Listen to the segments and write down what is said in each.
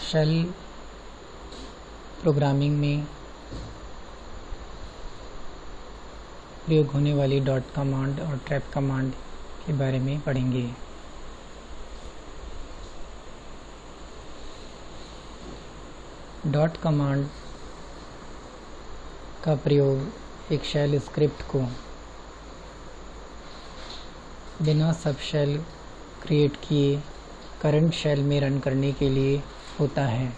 Shell programming में प्रयोग होने वाली डॉट कमांड और ट्रैप कमांड के बारे में पढ़ेंगे। डॉट कमांड का प्रयोग एक शेल स्क्रिप्ट को बिना सब शेल क्रिएट किए करंट शेल में रन करने के लिए होता है।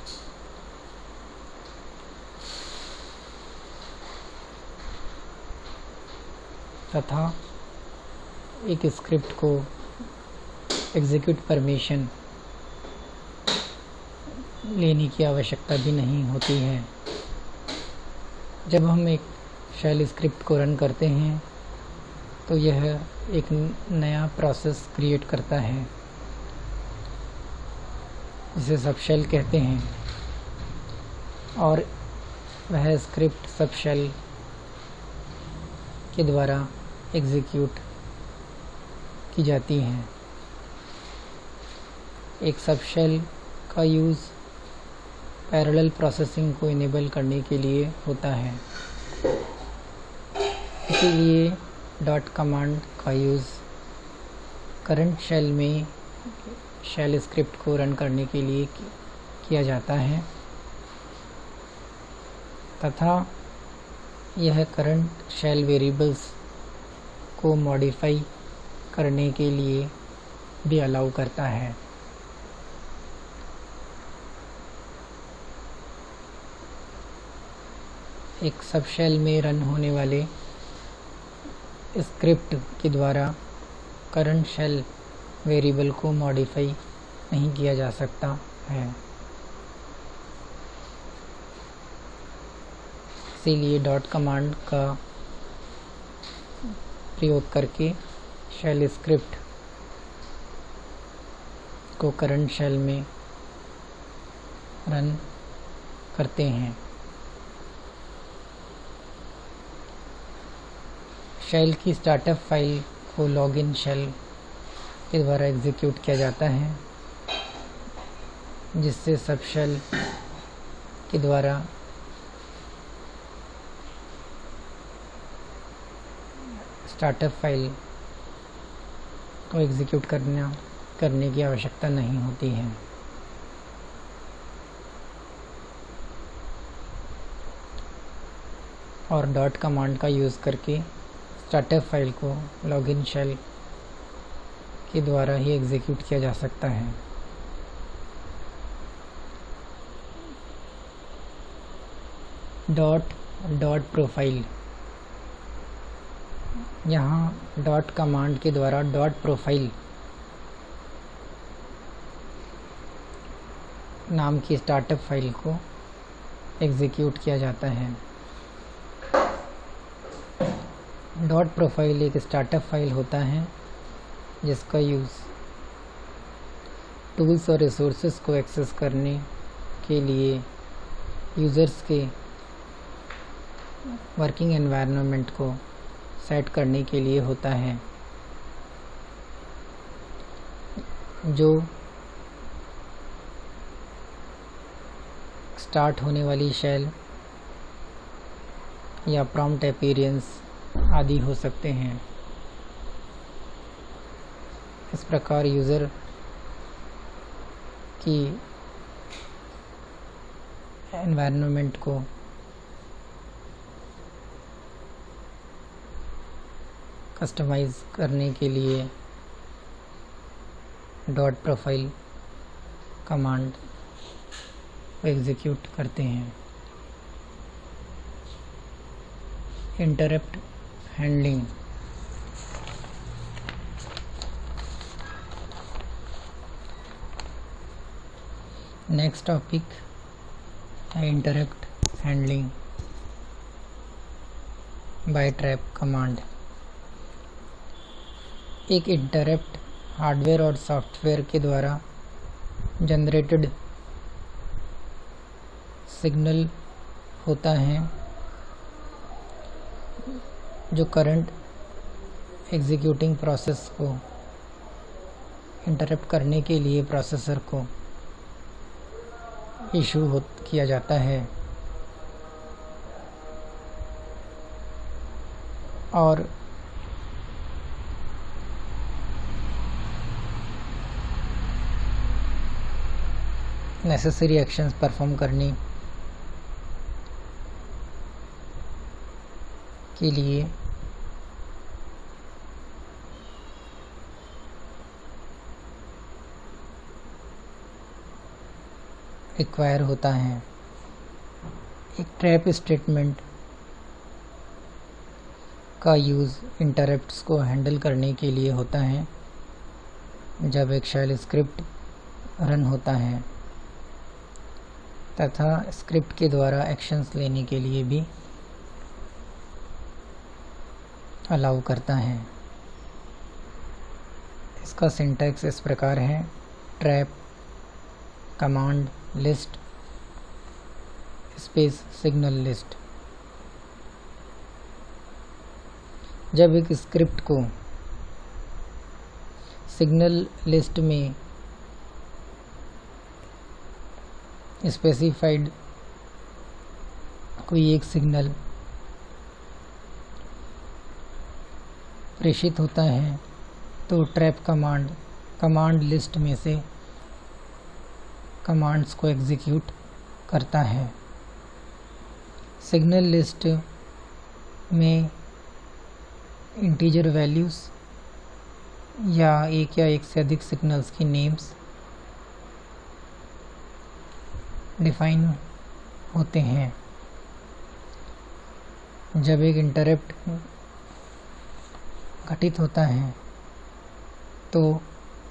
तथा एक स्क्रिप्ट को एग्जीक्यूट परमिशन लेने की आवश्यकता भी नहीं होती है। जब हम एक शेल स्क्रिप्ट को रन करते हैं तो यह एक नया प्रोसेस क्रिएट करता है जिसे सब शेल कहते हैं, और वह स्क्रिप्ट सब शेल के द्वारा एग्जीक्यूट की जाती है। एक सब शेल का यूज़ पैरेलल प्रोसेसिंग को इनेबल करने के लिए होता है। इसीलिए डॉट कमांड का यूज़ करंट शेल में शेल स्क्रिप्ट को रन करने के लिए किया जाता है, तथा यह करंट शेल वेरिएबल्स को मॉडिफाई करने के लिए भी अलाउ करता है। एक सब शेल में रन होने वाले स्क्रिप्ट के द्वारा करंट शेल वेरिएबल को मॉडिफाई नहीं किया जा सकता है। इसीलिए डॉट कमांड का प्रयोग करके शेल स्क्रिप्ट को करंट शेल में रन करते हैं। शेल की स्टार्टअप फाइल को लॉगिन शेल के द्वारा एग्जीक्यूट किया जाता है, जिससे सब शेल के द्वारा स्टार्टअप फाइल को एग्जीक्यूट करने की आवश्यकता नहीं होती है। और डॉट कमांड का यूज़ करके स्टार्टअप फाइल को लॉगिन शेल के द्वारा ही एग्जीक्यूट किया जा सकता है। डॉट प्रोफाइल, यहाँ डॉट कमांड के द्वारा डॉट प्रोफाइल नाम की स्टार्टअप फाइल को एग्जीक्यूट किया जाता है। डॉट प्रोफाइल एक स्टार्टअप फाइल होता है जिसका यूज़ टूल्स और रिसोर्सेज को एक्सेस करने के लिए यूज़र्स के वर्किंग एनवायरनमेंट को सेट करने के लिए होता है। जो स्टार्ट होने वाली शेल या प्रॉम्प्ट अपीयरेंस आदि हो सकते हैं। इस प्रकार यूज़र की एनवायरनमेंट को कस्टमाइज करने के लिए डॉट प्रोफाइल कमांड को एग्जीक्यूट करते हैं। इंटरप्ट हैंडलिंग, नेक्स्ट टॉपिक है interrupt handling by trap command. एक इंटरप्ट हार्डवेयर और सॉफ्टवेयर के द्वारा जनरेटेड सिग्नल होता है जो करंट एग्जीक्यूटिंग प्रोसेस को इंटरप्ट करने के लिए प्रोसेसर को इशू किया जाता है और नेसेसरी एक्शंस परफॉर्म करने के लिए रिक्वायर होता है। एक ट्रैप स्टेटमेंट का यूज़ इंटरप्ट्स को हैंडल करने के लिए होता है जब एक शेल स्क्रिप्ट रन होता है, तथा स्क्रिप्ट के द्वारा एक्शंस लेने के लिए भी अलाउ करता है। इसका सिंटैक्स इस प्रकार है: trap command list space signal list. जब एक स्क्रिप्ट को सिग्नल लिस्ट में स्पेसिफाइड कोई एक सिग्नल प्रेषित होता है तो ट्रैप कमांड लिस्ट में से कमांड्स को एग्जीक्यूट करता है। सिग्नल लिस्ट में इंटीजर वैल्यूज़ या एक से अधिक सिग्नल्स की नेम्स डिफाइन होते हैं। जब एक इंटरप्ट घटित होता है तो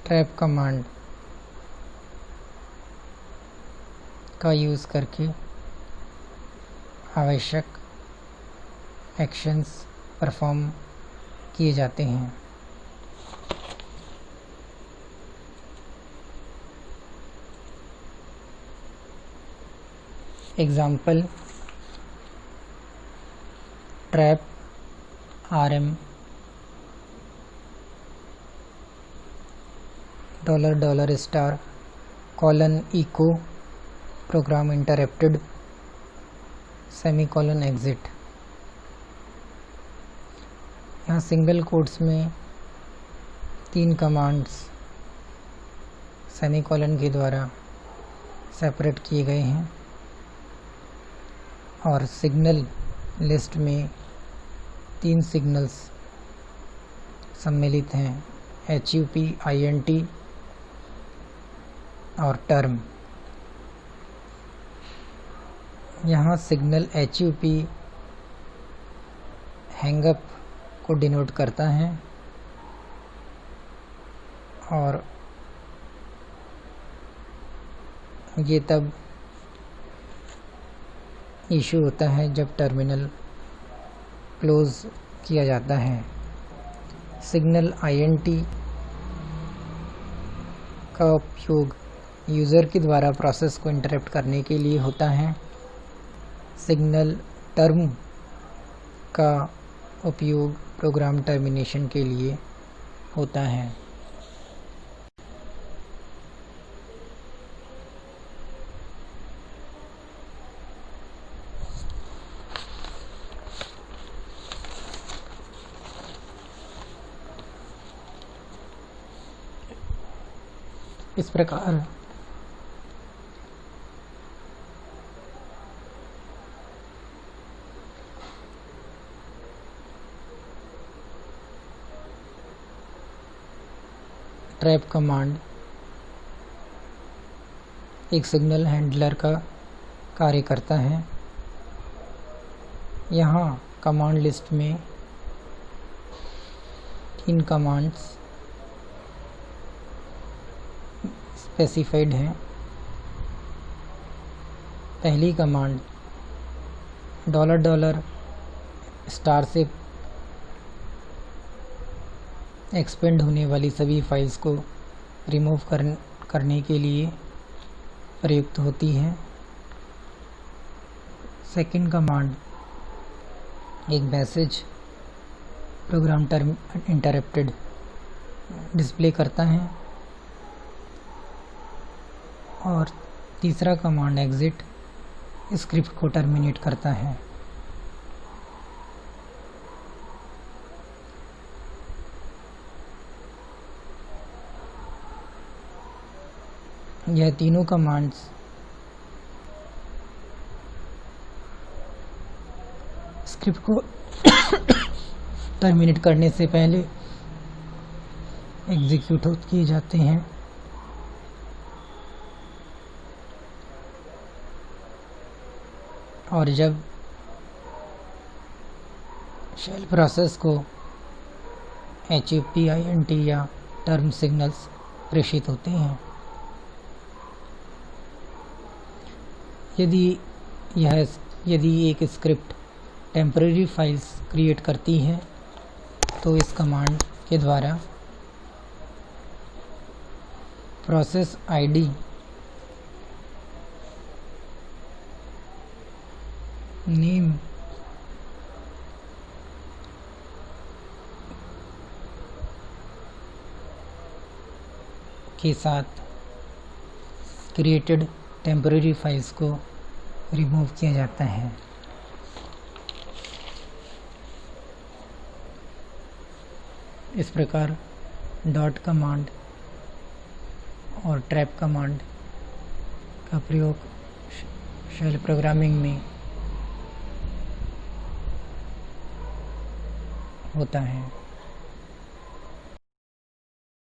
ट्रैप कमांड का यूज़ करके आवश्यक एक्शंस परफॉर्म किए जाते हैं। Example: trap RM $$ echo program interrupted semicolon exit. यहाँ सिंगल कोट्स में 3 कमांड्स सेमीकोलन के द्वारा सेपरेट किए गए हैं और सिग्नल लिस्ट में 3 सिग्नल्स सम्मिलित हैं: HUP, INT और टर्म। यहाँ सिग्नल HUP हैंगअप को डिनोट करता है और ये तब इशू होता है जब टर्मिनल क्लोज किया जाता है। सिग्नल INT का उपयोग यूज़र के द्वारा प्रोसेस को इंटरप्ट करने के लिए होता है। सिग्नल टर्म का उपयोग प्रोग्राम टर्मिनेशन के लिए होता है। इस प्रकार ट्रैप कमांड एक सिग्नल हैंडलर का कार्य करता है। यहाँ कमांड लिस्ट में 3 कमांड्स स्पेसिफाइड हैं। पहली कमांड $$ से एक्सपेंड होने वाली सभी फाइल्स को रिमूव करने के लिए प्रयुक्त होती है। सेकंड कमांड एक message program term interrupted display करता है और तीसरा कमांड एग्जिट स्क्रिप्ट को टर्मिनेट करता है। यह तीनों कमांड्स स्क्रिप्ट को टर्मिनेट करने से पहले एग्जीक्यूट किए जाते हैं। और जब शेल प्रोसेस को HAPINT या टर्म सिग्नल्स प्रेषित होते हैं, यदि एक स्क्रिप्ट टेम्परेरी फाइल्स क्रिएट करती है तो इस कमांड के द्वारा प्रोसेस ID नेम के साथ क्रिएटेड टेम्परेरी फाइल्स को रिमूव किया जाता है। इस प्रकार डॉट कमांड और ट्रैप कमांड का प्रयोग शेल प्रोग्रामिंग में होता है।